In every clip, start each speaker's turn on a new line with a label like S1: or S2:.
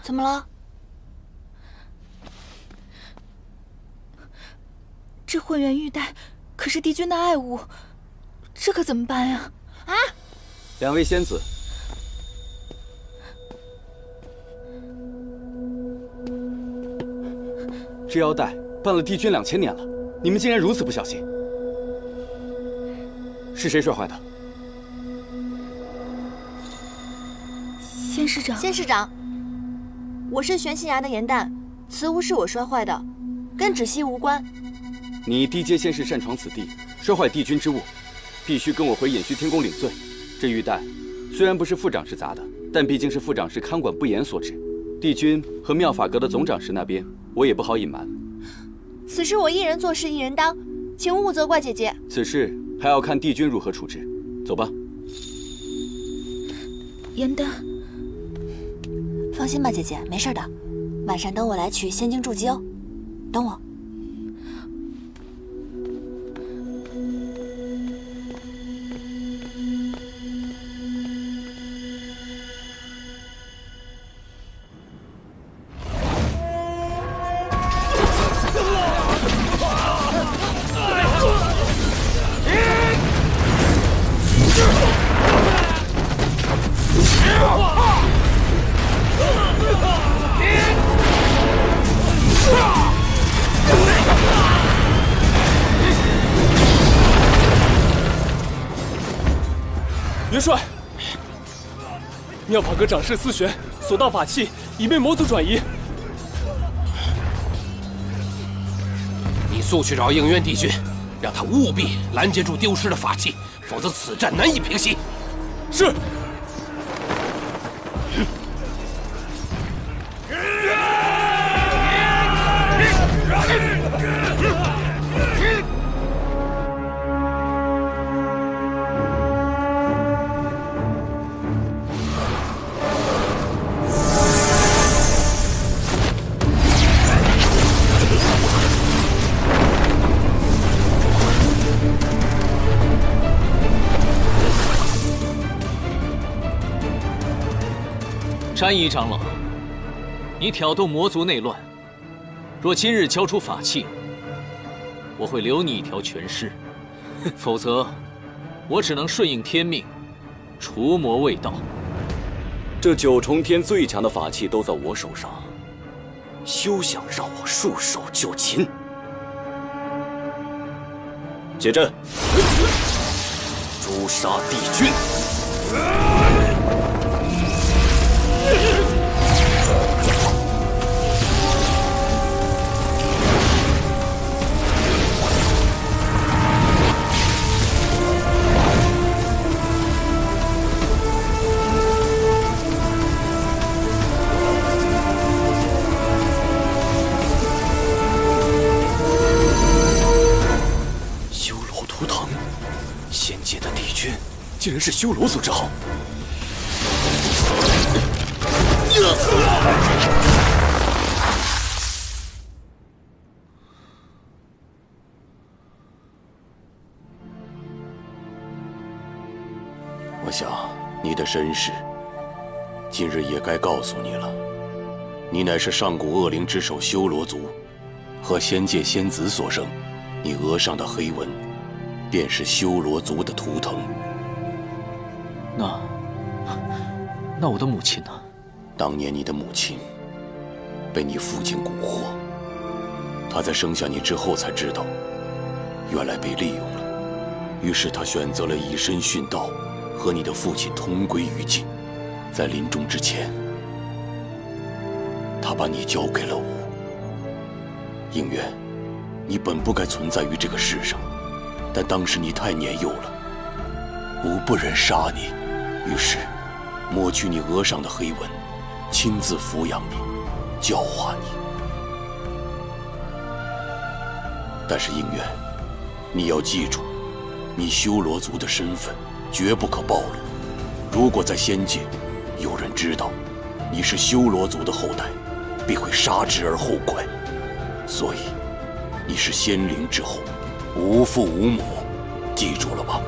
S1: 怎么了？
S2: 这混元玉带可是帝君的爱物，这可怎么办呀？
S1: 啊！
S3: 两位仙子，这腰带伴了帝君2000年了，你们竟然如此不小心！是谁摔坏的？
S2: 仙师长，
S1: 仙师长，我是玄心崖的颜淡，此物是我摔坏的，跟芷溪无关。
S3: 你低阶仙士擅闯此地，摔坏帝君之物，必须跟我回隐虚天宫领罪。这玉带虽然不是副长室砸的，但毕竟是副长室看管不严所致。帝君和妙法阁的总长室那边，我也不好隐瞒。
S1: 此事我一人做事一人当，请勿责怪姐姐。
S3: 此事还要看帝君如何处置。走吧。
S2: 颜淡，
S1: 放心吧，姐姐，没事的。晚上等我来取仙晶筑基哦，等我。
S4: 元帅，妙法阁掌事思璇所盗法器已被魔族转移。
S5: 你速去找应渊帝君，让他务必拦截住丢失的法器，否则此战难以平息。
S4: 是。
S6: 山一长老，你挑动魔族内乱，若今日交出法器，我会留你一条全尸；否则，我只能顺应天命，除魔卫道。
S7: 这9重天最强的法器都在我手上，休想让我束手就擒！解阵，诛杀帝君！修罗图腾，仙界的帝君竟然是修罗所制好。我想你的身世，今日也该告诉你了。你乃是上古恶灵之首修罗族，和仙界仙子所生。你额上的黑纹，便是修罗族的图腾。
S6: 那我的母亲呢？
S7: 当年你的母亲被你父亲蛊惑，她在生下你之后才知道，原来被利用了。于是她选择了以身殉道，和你的父亲同归于尽。在临终之前，她把你交给了我。应渊，你本不该存在于这个世上，但当时你太年幼了，吾不忍杀你，于是抹去你额上的黑纹，亲自抚养你，教化你。但是应渊，你要记住，你修罗族的身份绝不可暴露。如果在仙界有人知道你是修罗族的后代，必会杀之而后快。所以你是仙灵之后，无父无母，记住了吗？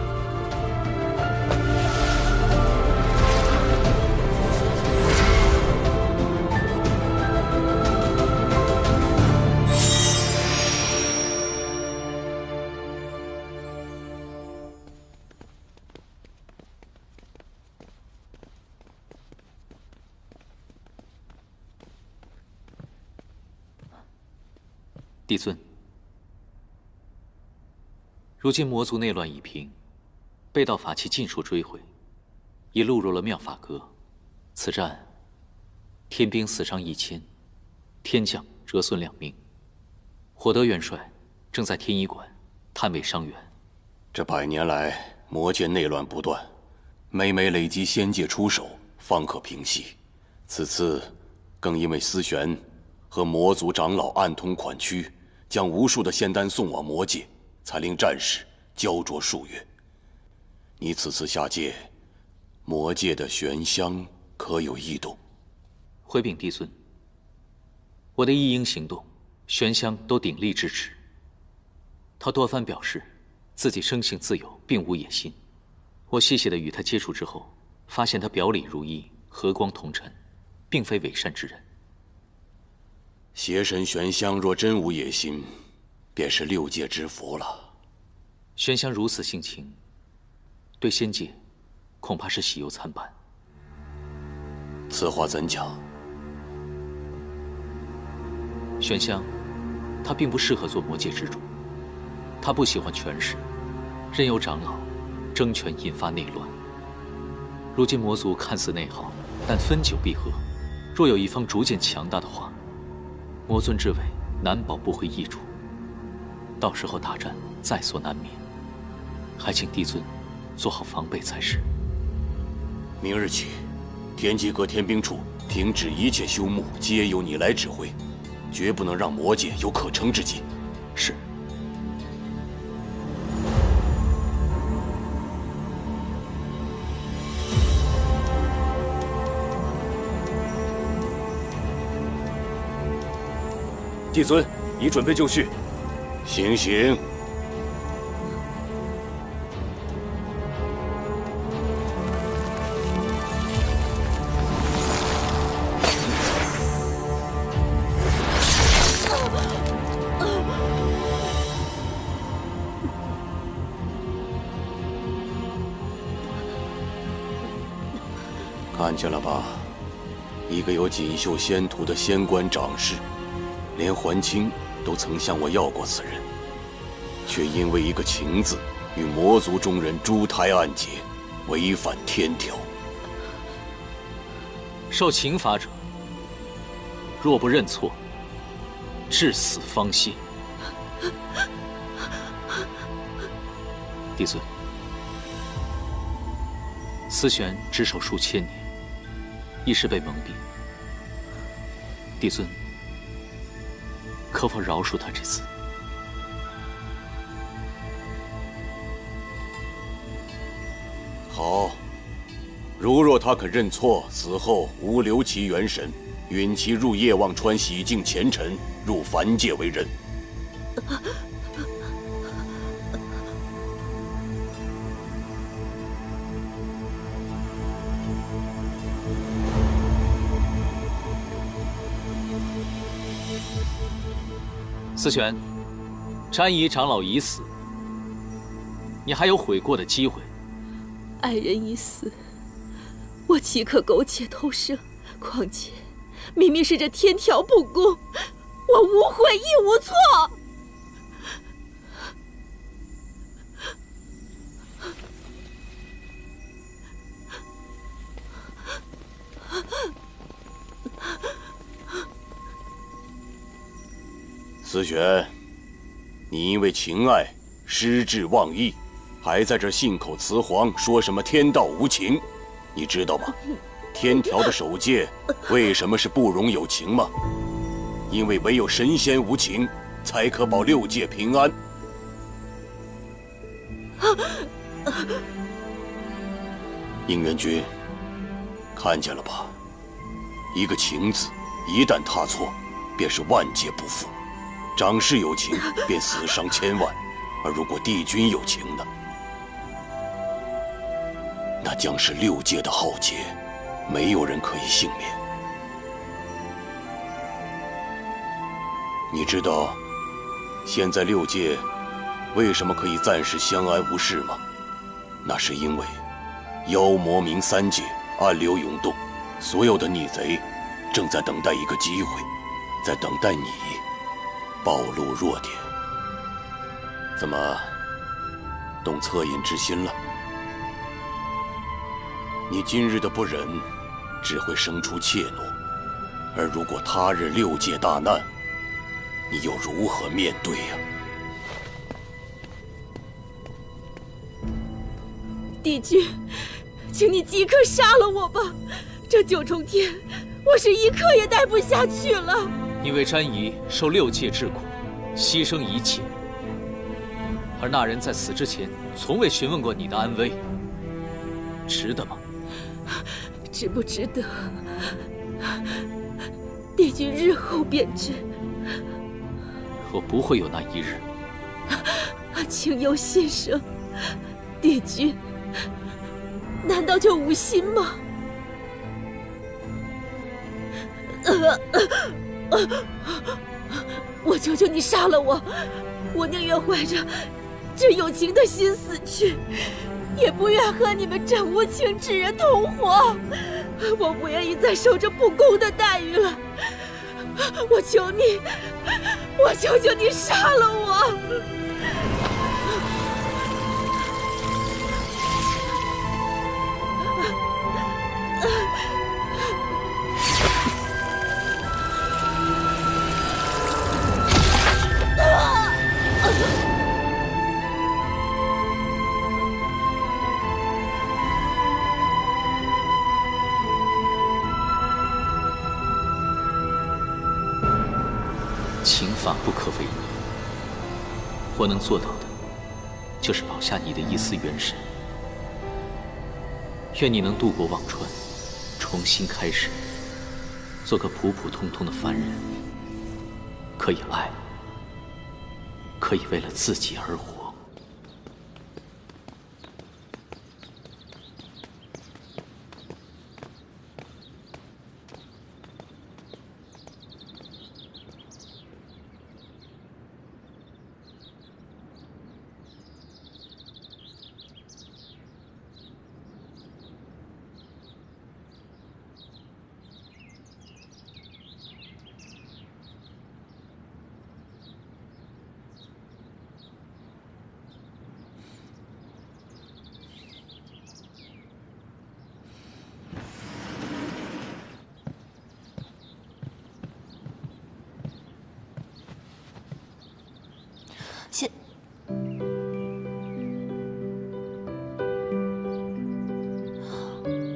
S6: 帝尊，如今魔族内乱已平，被盗法器尽数追回，已录入了妙法阁。此战，天兵死伤1000，天将折损2名。火德元帅正在天医馆探味伤员。
S7: 这100年来，魔界内乱不断，每每累积仙界出手，方可平息。此次更因为思玄和魔族长老暗通款曲，将无数的仙丹送往魔界，才令战事焦灼数月。你此次下界，魔界的玄香可有异动？
S6: 回禀帝尊，我的一应行动，玄香都鼎力支持。他多番表示自己生性自由，并无野心。我细细的与他接触之后，发现他表里如一，和光同尘，并非伪善之人。
S7: 邪神玄香若真无野心，便是6界之福了。
S6: 玄香如此性情，对仙界恐怕是喜忧参半。
S7: 此话怎讲？
S6: 玄香，他并不适合做魔界之主。他不喜欢权势，任由长老争权引发内乱。如今魔族看似内耗，但分久必合。若有一方逐渐强大的话，魔尊之位难保不会易主。到时候大战在所难免，还请帝尊做好防备才是。
S7: 明日起，天机阁天兵处停止一切修牧，皆由你来指挥，绝不能让魔界有可乘之机。
S6: 是。
S4: 帝尊，已准备就绪。
S7: 行行。看见了吧，一个有锦绣仙途的仙官长士。连桓清都曾向我要过此人，却因为一个情字，与魔族中人珠胎暗结，违反天条。
S6: 受刑罚者，若不认错，至死方歇。帝尊，思玄执手数千年，一时被蒙蔽。帝尊，可否饶恕他这次？
S7: 好，如若他肯认错，死后无留其元神，允其入夜望川洗净前尘，入凡界为人。
S6: 思玄，詹夷长老已死，你还有悔过的机会。
S2: 爱人已死，我岂可苟且偷生？况且，明明是这天条不公，我无悔亦无错。
S7: 思玄，你因为情爱失志忘义，还在这信口雌黄，说什么天道无情，你知道吗？天条的守戒为什么是不容有情吗？因为唯有神仙无情，才可保6界平安。应元君，看见了吧？一个情字，一旦踏错，便是万劫不复。长士有情，便死伤千万；而如果帝君有情呢？那将是6界的浩劫，没有人可以幸免。你知道，现在6界为什么可以暂时相安无事吗？那是因为妖魔冥3界暗流涌动，所有的逆贼正在等待一个机会，在等待你暴露弱点。怎么，动恻隐之心了？你今日的不忍，只会生出怯懦，而如果他日6界大难，你又如何面对呀？
S2: 帝君，请你即刻杀了我吧！这9重天，我是一刻也待不下去了。
S6: 你为詹姨受6界之苦，牺牲一切，而那人在死之前从未询问过你的安危，值得吗？
S2: 值不值得？帝君日后便知。
S6: 我不会有那一日。
S2: 请由心生，帝君，难道就无心吗？我求求你杀了我！我宁愿怀着这有情的心死去，也不愿和你们这无情之人同活。我不愿意再受这不公的待遇了。我求你，我求求你杀了我！
S6: 情法不可违逆，我能做到的，就是保下你的一丝元神。愿你能渡过忘川，重新开始，做个普普通通的凡人，可以爱，可以为了自己而活。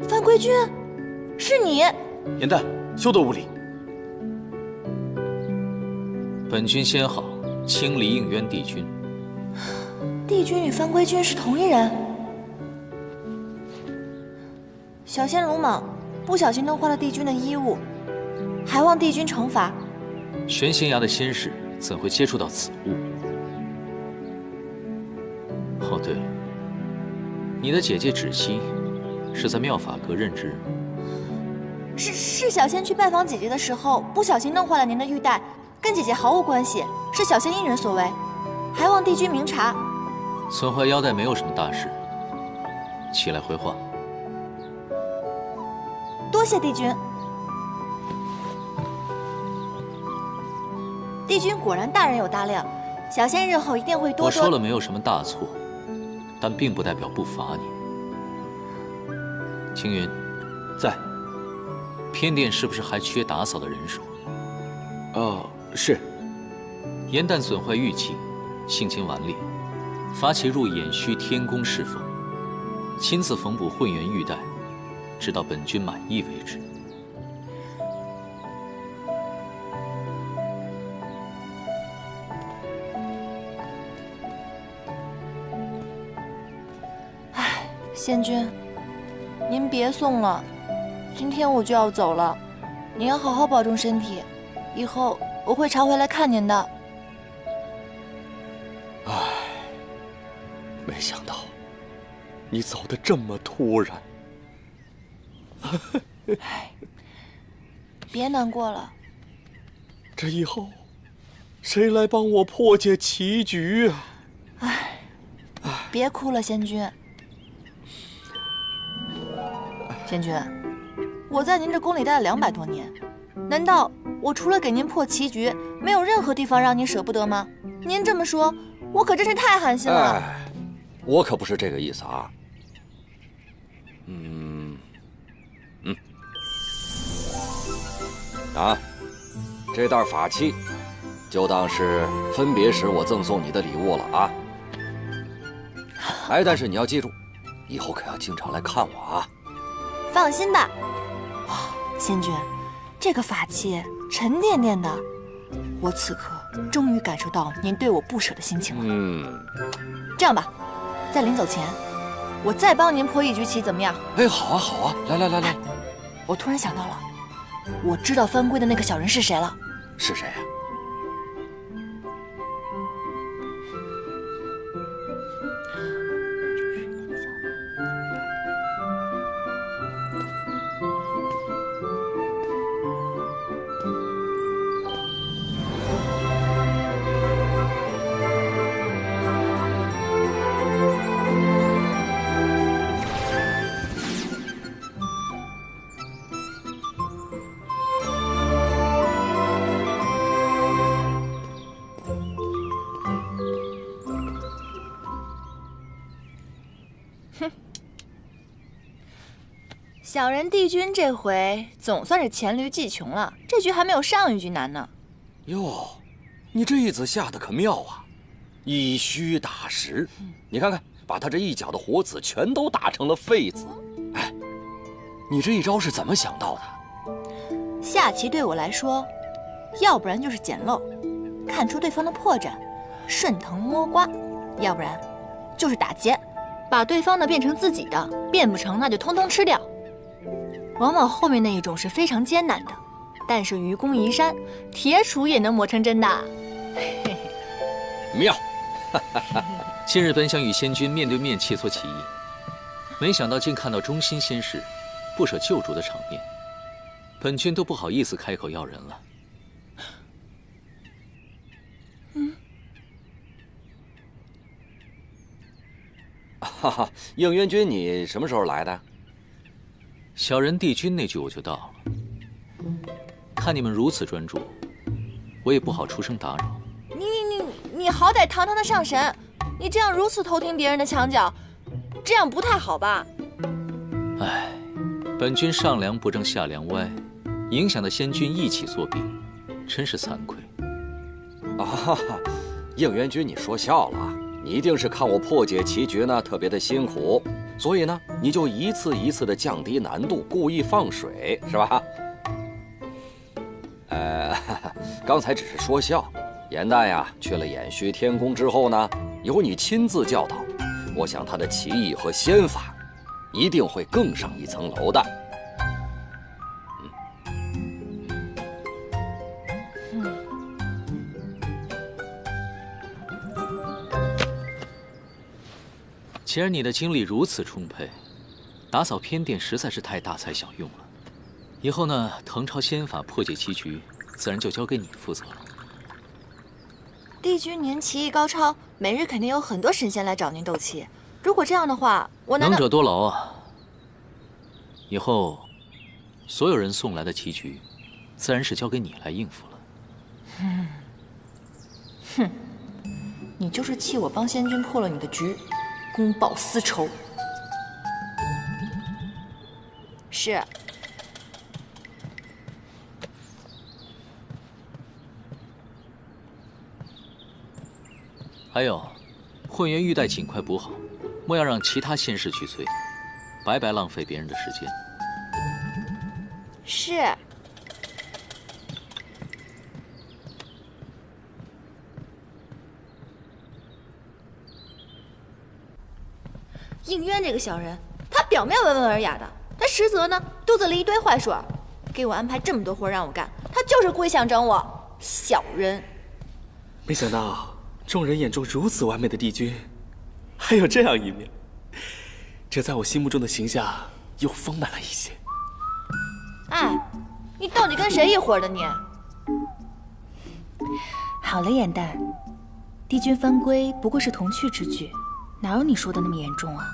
S1: 范归君，是你！
S3: 颜淡，休得无礼！
S6: 本君先好，清离应渊帝君。
S1: 帝君与范归君是同一人。小仙鲁莽，不小心弄坏了帝君的衣物，还望帝君惩罚。
S6: 玄仙崖的仙士怎会接触到此物？哦，对了，你的姐姐芷溪是在妙法阁任职？
S1: 是小仙去拜访姐姐的时候，不小心弄坏了您的玉带，跟姐姐毫无关系，是小仙一人所为，还望帝君明察。
S6: 损坏腰带没有什么大事，起来回话。
S1: 多谢帝君。帝君果然大人有大量，小仙日后一定会多多。
S6: 我说了没有什么大错，但并不代表不罚你。青云，
S3: 在。
S6: 偏殿是不是还缺打扫的人手？
S3: 是。
S6: 颜淡损坏玉器，性情顽劣，罚其入偃虚天宫侍奉，亲自缝补混元玉带，直到本君满意为止。
S1: 唉，仙君，您别送了。今天我就要走了，您要好好保重身体，以后我会常回来看您的。
S4: 唉，没想到你走得这么突然。
S1: 别难过了，
S4: 这以后谁来帮我破解棋局啊？
S1: 唉，别哭了，仙君。仙君。我在您这宫里待了200多年，难道我除了给您破棋局，没有任何地方让您舍不得吗？您这么说，我可真是太寒心了。
S8: 哎，我可不是这个意思啊。这袋法器，就当是分别时我赠送你的礼物了啊。哎，但是你要记住，以后可要经常来看我啊。
S1: 放心吧。哇，仙君，这个法器沉甸甸的，我此刻终于感受到您对我不舍的心情了。这样吧，在临走前，我再帮您破一局棋，怎么样？
S8: 哎，好啊，好啊，来。
S1: 我突然想到了，我知道翻规的那个小人是谁了。
S8: 是谁啊？
S1: 小人帝君这回总算是黔驴技穷了，这局还没有上一局难呢。
S8: 哟，你这一子下的可妙啊，以虚打实。你看看，把他这一脚的活子全都打成了废子。哎，你这一招是怎么想到的？
S1: 下棋对我来说，要不然就是捡漏，看出对方的破绽，顺藤摸瓜；要不然就是打劫，把对方的变成自己的，变不成那就通通吃掉。往往后面那一种是非常艰难的，但是愚公移山，铁杵也能磨成针的。
S8: 妙！
S6: 今日本想与仙君面对面切磋棋艺，没想到竟看到忠心仙士不舍救主的场面，本君都不好意思开口要人了。
S8: 哈哈，应元君，你什么时候来的？
S6: 小人帝君那局我就到了。看你们如此专注，我也不好出声打扰。
S1: 你好歹堂堂的上神，你这样如此偷听别人的墙角，这样不太好吧？
S6: 唉，本君上梁不正下梁歪，影响的仙君一起作弊，真是惭愧。
S8: 啊，应元君，你说笑了，你一定是看我破解棋局呢特别的辛苦，所以呢，你就一次一次的降低难度，故意放水，是吧？刚才只是说笑。颜淡呀，去了偃虚天宫之后呢，由你亲自教导，我想他的棋艺和仙法一定会更上一层楼的。
S6: 既然你的精力如此充沛，打扫偏殿实在是太大材小用了。以后呢，誊抄仙法破解棋局，自然就交给你负责了。
S1: 帝君您棋艺高超，每日肯定有很多神仙来找您斗气。如果这样的话，我难道……
S6: 能者多劳啊！以后，所有人送来的棋局，自然是交给你来应付了。
S1: 哼，你就是气我帮仙君破了你的局，公报私仇。是。
S6: 还有，混元玉带尽快补好，莫要让其他仙士去催，白白浪费别人的时间。
S1: 是。应渊这个小人，他表面温文尔雅的，他实则呢肚子里一堆坏水，给我安排这么多活让我干，他就是故意想整我。小人。
S4: 没想到众人眼中如此完美的帝君，还有这样一面，这在我心目中的形象又丰满了一些。
S1: 哎，你到底跟谁一伙的你？
S9: 好了，颜淡，帝君翻规不过是童趣之举，哪有你说的那么严重啊？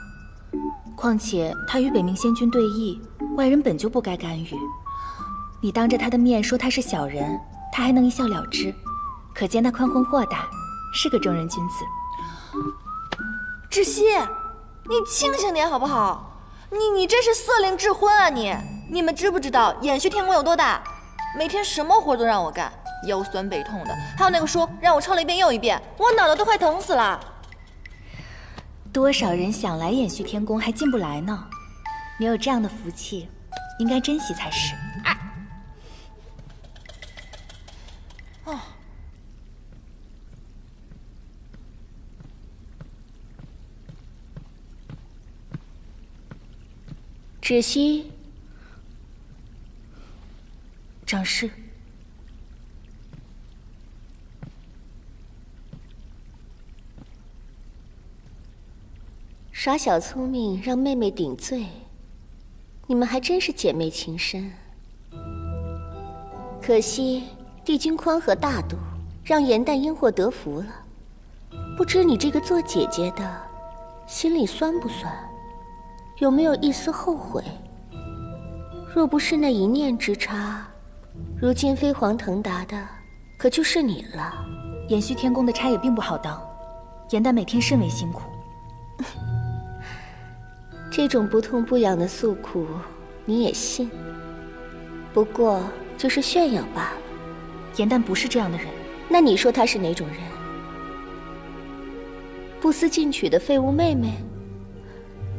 S9: 况且他与北冥仙君对弈，外人本就不该干预。你当着他的面说他是小人，他还能一笑了之，可见他宽宏豁达，是个正人君子。
S1: 窒息，你清醒点好不好？你这是色令智昏啊你！你们知不知道延续天宫有多大？每天什么活都让我干，腰酸背痛的。还有那个书让我抄了一遍又一遍，我脑袋都快疼死了。
S9: 多少人想来延续天宫还进不来呢？你有这样的福气，应该珍惜才是。
S1: 哦。
S2: 芷溪，
S9: 长师，
S2: 耍小聪明让妹妹顶罪，你们还真是姐妹情深。可惜帝君宽和大度，让颜淡因祸得福了。不知你这个做姐姐的，心里酸不酸？有没有一丝后悔？若不是那一念之差，如今飞黄腾达的可就是你了。
S9: 延续天宫的差也并不好当，颜淡每天甚为辛苦。
S2: 这种不痛不痒的诉苦，你也信？不过就是炫耀罢了。
S9: 颜淡不是这样的人。
S2: 那你说她是哪种人？不思进取的废物妹妹？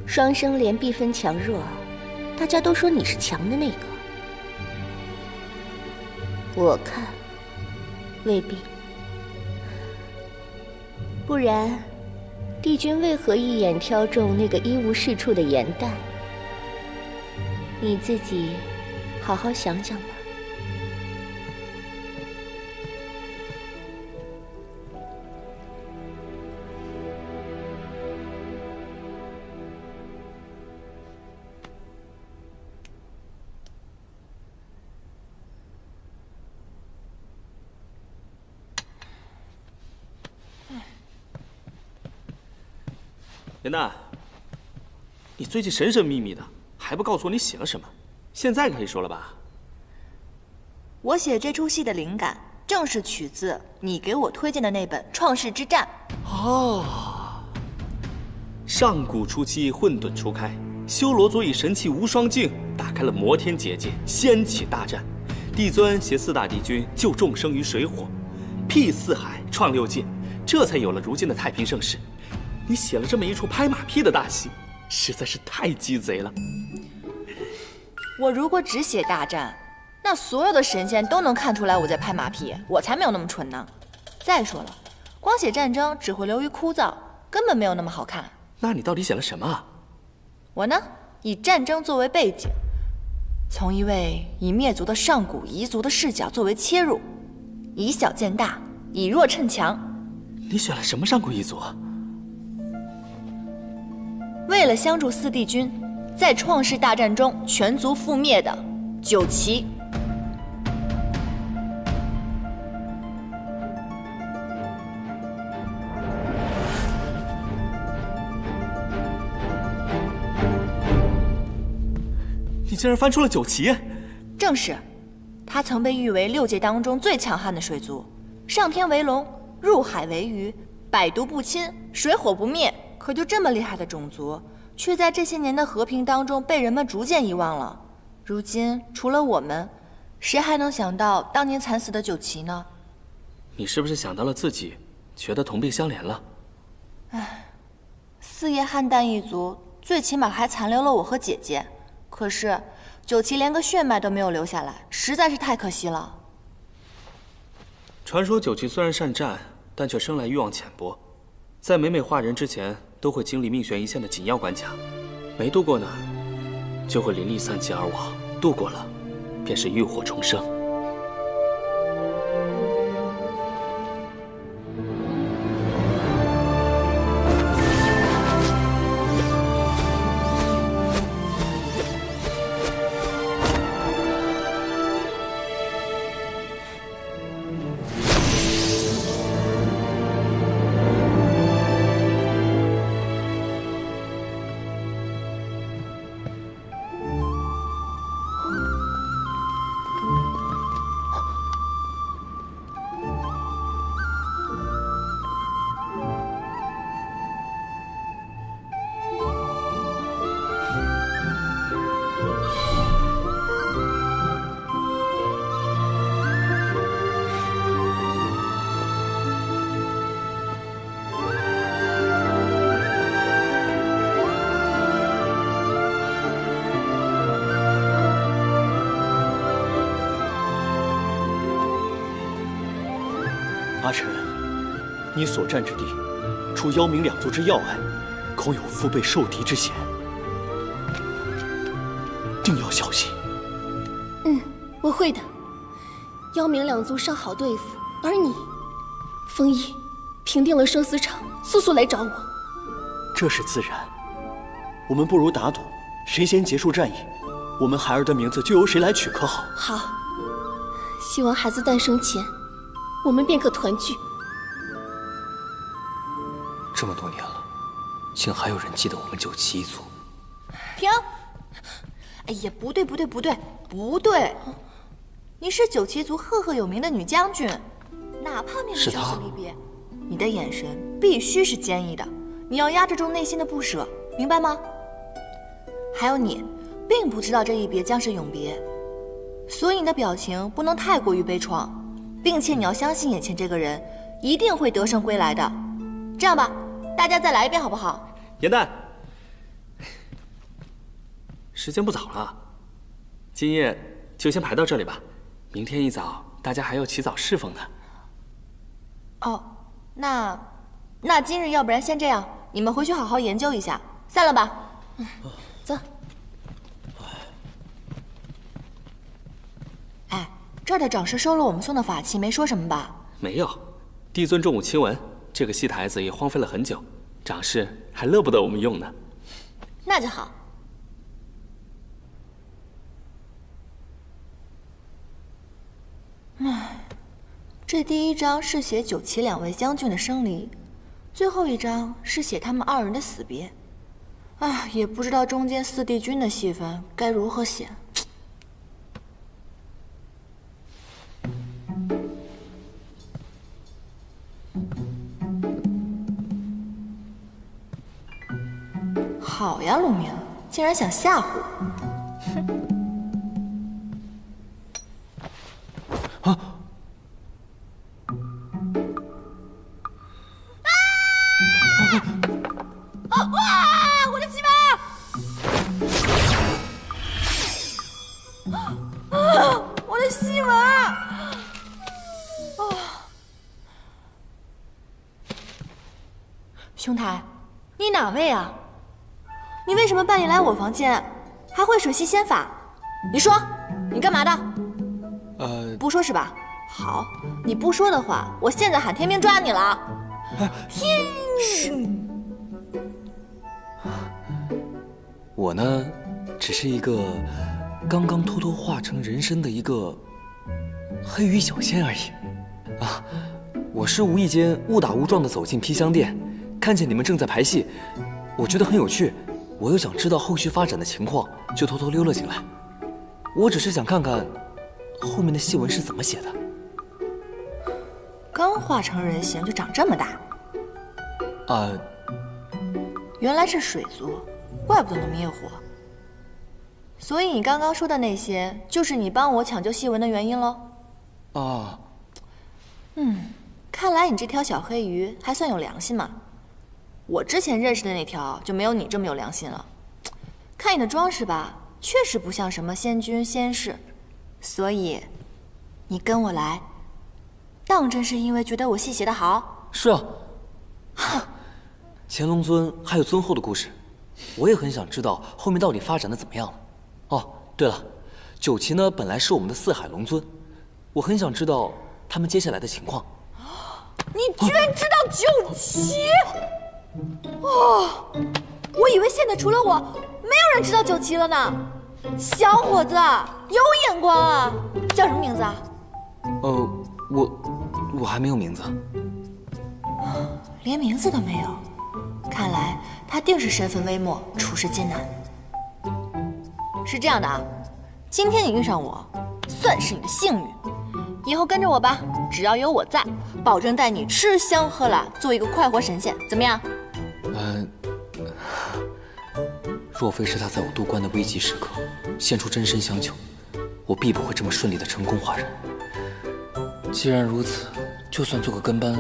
S2: 双生莲必分强弱，大家都说你是强的那个。我看未必。不然，帝君为何一眼挑中那个一无是处的颜淡？你自己好好想想吧。
S4: 颜淡，你最近神神秘秘的，还不告诉我你写了什么？现在可以说了吧？
S1: 我写这出戏的灵感，正是取自你给我推荐的那本《创世之战》。
S4: 哦，上古初期混沌初开，修罗族以神器无双镜打开了摩天结界，掀起大战。帝尊携4大帝君救众生于水火，辟四海，创6界，这才有了如今的太平盛世。你写了这么一出拍马屁的大戏，实在是太鸡贼了。
S1: 我如果只写大战，那所有的神仙都能看出来我在拍马屁，我才没有那么蠢呢。再说了，光写战争只会流于枯燥，根本没有那么好看。
S4: 那你到底写了什么啊？
S1: 我呢，以战争作为背景，从一位以灭族的上古彝族的视角作为切入，以小见大，以弱趁强。
S4: 你选了什么上古彝族啊？
S1: 为了相助4帝君，在创世大战中全族覆灭的九岐。
S4: 你竟然翻出了九岐！
S1: 正是，他曾被誉为6界当中最强悍的水族，上天为龙，入海为鱼，百毒不侵，水火不灭。可就这么厉害的种族，却在这些年的和平当中被人们逐渐遗忘了。如今除了我们，谁还能想到当年惨死的九岐呢？
S4: 你是不是想到了自己，觉得同病相怜了？
S1: 唉，4叶汉淡一族最起码还残留了我和姐姐，可是九岐连个血脉都没有留下来，实在是太可惜了。
S4: 传说九岐虽然善战，但却生来欲望浅薄，在每每化人之前，都会经历命悬一线的紧要关卡，没度过呢，就会灵力散尽而亡；度过了，便是浴火重生。阿晨，你所占之地，除妖冥两族之要隘，恐有腹背受敌之嫌，定要小心。
S10: 我会的。妖冥两族尚好对付，而你，风翼，平定了生死场，速速来找我。
S4: 这是自然。我们不如打赌，谁先结束战役，我们孩儿的名字就由谁来取，可好？
S10: 好。希望孩子诞生前，我们便可团聚。
S6: 这么多年了，竟还有人记得我们九旗一族。
S1: 停！哎呀，不对，你是九旗族赫赫有名的女将军，哪怕面对生死离别，你的眼神必须是坚毅的，你要压制住内心的不舍，明白吗？还有你，并不知道这一别将是永别，所以你的表情不能太过于悲怆，并且你要相信眼前这个人一定会得胜归来的。这样吧，大家再来一遍好不好？
S4: 严旦，时间不早了，今夜就先排到这里吧。明天一早大家还要起早侍奉呢。
S1: 哦，那今日要不然先这样，你们回去好好研究一下，散了吧。
S10: 走。
S1: 哎，这儿的长师收了我们送的法器，没说什么吧？
S4: 没有，帝尊中午亲闻，这个戏台子也荒废了很久，长师还乐不得我们用呢。
S1: 那就好。唉，这第一章是写九旗两位将军的生离，最后一章是写他们二人的死别。唉，也不知道中间四帝君的戏份该如何写。好呀，陆明，竟然想吓唬我！哼！哇！我的鸡巴！我的戏文！兄台，你哪位啊？你为什么半夜来我房间，还会水系仙法？你说，你干嘛的？不说是吧？好，你不说的话，我现在喊天兵抓你了。天！
S6: 我呢，只是一个刚刚偷偷化成人身的一个黑羽小仙而已。啊，我是无意间误打误撞地走进披香殿，看见你们正在排戏，我觉得很有趣，我又想知道后续发展的情况，就偷偷溜了进来。我只是想看看后面的戏文是怎么写的。
S1: 刚化成人形就长这么大？原来是水族，怪不得能灭火。所以你刚刚说的那些，就是你帮我抢救戏文的原因喽？
S6: 啊，
S1: 看来你这条小黑鱼还算有良心嘛。我之前认识的那条就没有你这么有良心了。看你的装饰吧，确实不像什么仙君仙士，所以你跟我来，当真是因为觉得我戏写得好？
S6: 是啊。乾隆尊还有尊后的故事，我也很想知道后面到底发展的怎么样了。哦，对了，九旗呢本来是我们的四海龙尊，我很想知道他们接下来的情况。
S1: 你居然知道九旗？哦，我以为现在除了我，没有人知道九旗了呢。小伙子，有眼光啊！叫什么名字啊？
S6: 我还没有名字。
S1: 连名字都没有，看来他定是身份微末，处事艰难。是这样的啊，今天你遇上我，算是你的幸运。以后跟着我吧，只要有我在，保证带你吃香喝辣，做一个快活神仙，怎么样？
S6: 若非是他在我渡关的危急时刻献出真身相救，我必不会这么顺利的成功化人。既然如此，就算做个跟班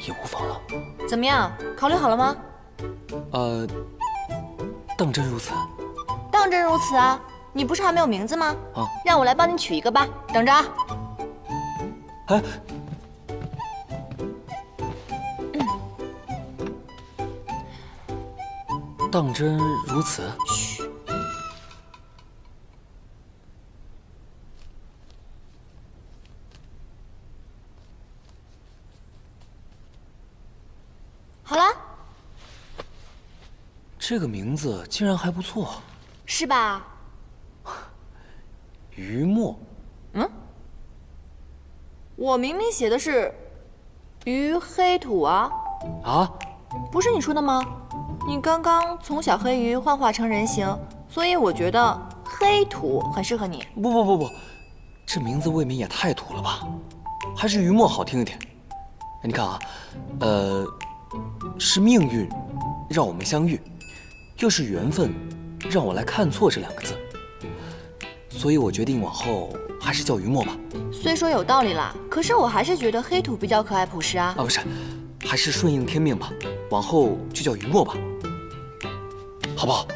S6: 也无妨了。
S1: 怎么样？考虑好了吗？
S6: 当真如此？
S1: 当真如此啊！你不是还没有名字吗？
S6: 啊，
S1: 让我来帮你取一个吧，等着啊。
S6: 哎，当真如此？
S1: 嘘。好了，
S6: 这个名字竟然还不错，
S1: 是吧？
S6: 于墨。
S1: 嗯，我明明写的是于黑土啊。
S6: 啊？
S1: 不是你说的吗？你刚刚从小黑鱼幻化成人形，所以我觉得黑土很适合你。
S6: 不，这名字未免也太土了吧？还是于墨好听一点。你看啊，是命运让我们相遇，又是缘分让我来看错这2个字，所以我决定往后还是叫于墨吧。
S1: 虽说有道理啦，可是我还是觉得黑土比较可爱朴实啊。
S6: 不是，还是顺应天命吧，往后就叫于墨吧，好不好？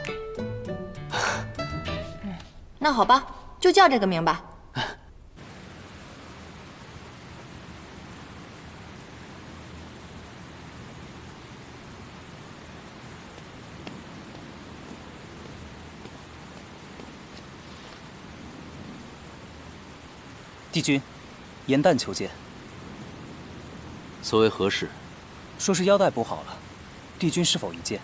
S1: 那好吧，就叫这个名吧。
S11: 帝君，严旦求见。
S6: 所谓何事？
S11: 说是腰带补好了，帝君是否一见？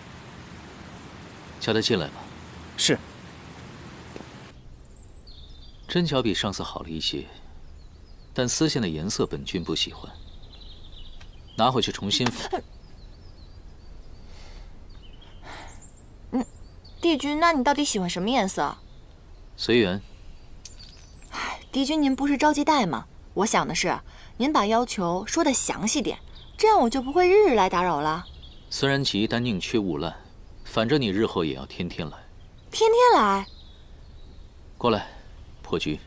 S6: 叫他进来吧。
S11: 是。
S6: 针脚比上次好了一些，但丝线的颜色本君不喜欢，拿回去重新缝。
S1: 帝君，那你到底喜欢什么颜色？
S6: 随缘。
S1: 帝君，您不是着急带吗？我想的是，您把要求说得详细点，这样我就不会日日来打扰了。
S6: 虽然急，但宁缺毋滥，反正你日后也要天天来。
S1: 天天来？
S6: 过来，破局。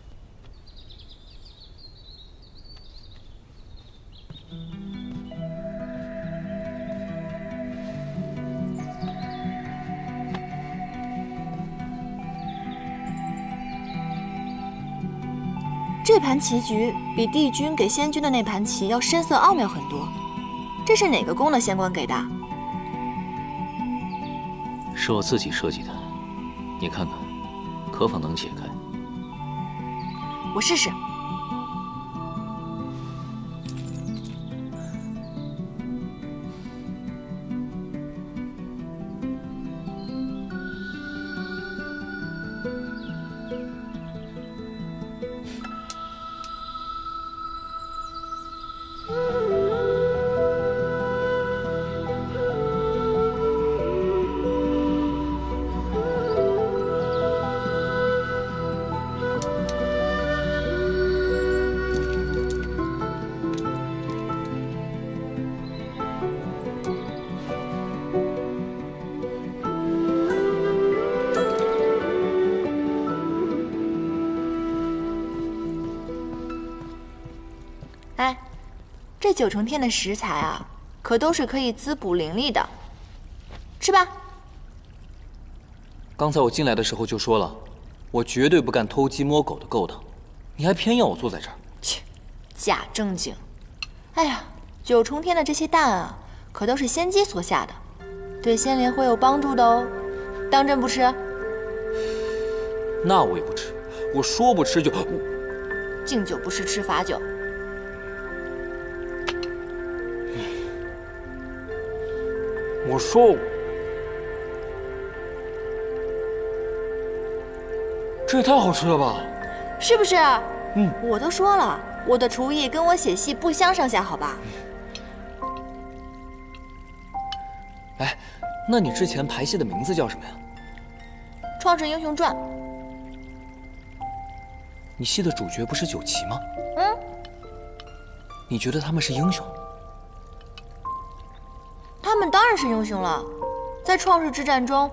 S1: 这盘棋局比帝君给仙君的那盘棋要深色奥妙很多，这是哪个宫的仙官给的？
S6: 是我自己设计的，你看看，可否能解开？
S1: 我试试。哎，这9重天的食材啊，可都是可以滋补灵力的，吃吧。
S6: 刚才我进来的时候就说了，我绝对不干偷鸡摸狗的勾当，你还偏要我坐在这儿。
S1: 切，假正经。哎呀，9重天的这些蛋啊，可都是仙姬所下的，对仙灵会有帮助的哦。当真不吃？
S6: 那我也不吃，我说不吃就……
S1: 敬酒不吃吃罚酒。
S6: 我说，这也太好吃了吧？
S1: 是不是？我都说了，我的厨艺跟我写戏不相上下，好吧？
S6: 哎，那你之前排戏的名字叫什么呀？
S1: 《创世英雄传》。
S6: 你戏的主角不是9旗吗？你觉得他们是英雄？
S1: 他们当然是英雄了，在创世之战中，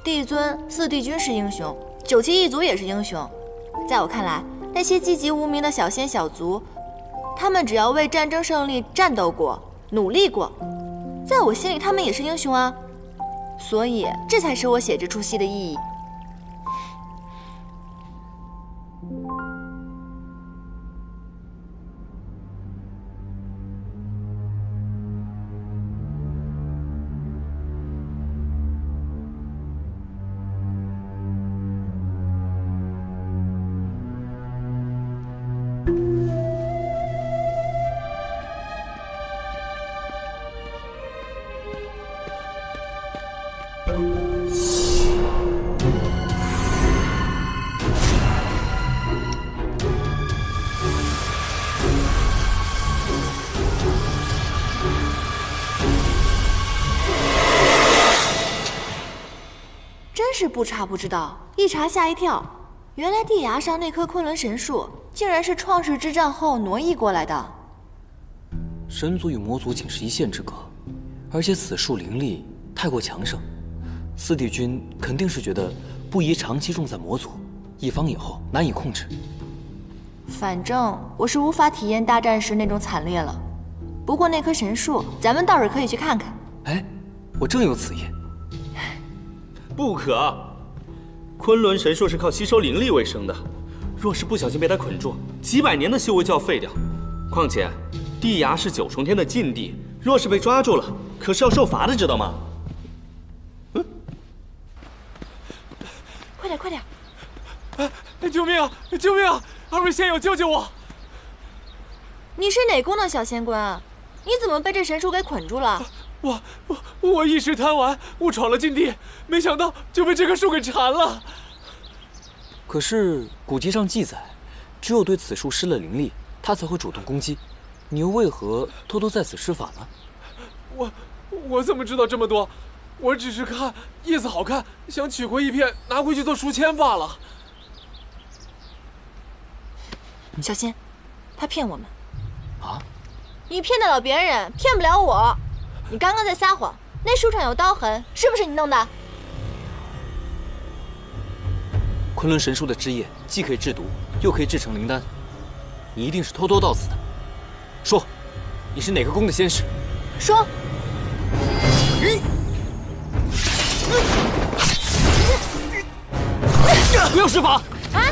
S1: 帝尊、4帝君是英雄，9旗一族也是英雄。在我看来，那些籍籍无名的小仙小族，他们只要为战争胜利战斗过、努力过，在我心里他们也是英雄啊。所以，这才是我写这出戏的意义。是不查不知道，一查吓一跳。原来地崖上那棵昆仑神树，竟然是创世之战后挪移过来的。
S6: 神族与魔族仅是一线之隔，而且此树灵力太过强盛，司帝君肯定是觉得不宜长期种在魔族，以防以后难以控制。
S1: 反正我是无法体验大战时那种惨烈了。不过那棵神树，咱们倒是可以去看看。
S6: 哎，我正有此意。
S4: 不可！昆仑神树是靠吸收灵力为生的，若是不小心被它捆住，几百年的修为就要废掉。况且，地崖是9重天的禁地，若是被抓住了，可是要受罚的，知道吗？
S1: 快点，快点！
S12: 救命啊！救命啊！二位仙友，救救我！
S1: 你是哪宫的小仙官？你怎么被这神树给捆住了？
S12: 我一时贪玩，误闯了禁地，没想到就被这棵树给缠了。
S6: 可是古籍上记载，只有对此树施了灵力，它才会主动攻击。你又为何偷偷在此施法呢？
S12: 我怎么知道这么多？我只是看叶子好看，想取回一片拿回去做书签罢了。
S1: 小心，他骗我们。
S6: 啊？
S1: 你骗得了别人，骗不了我。你刚刚在撒谎，那树上有刀痕，是不是你弄的？
S6: 昆仑神树的枝叶既可以制毒，又可以制成灵丹，你一定是偷偷到此的。说，你是哪个宫的仙使？
S1: 说。
S6: 不要施法！
S1: 啊！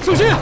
S12: 小心！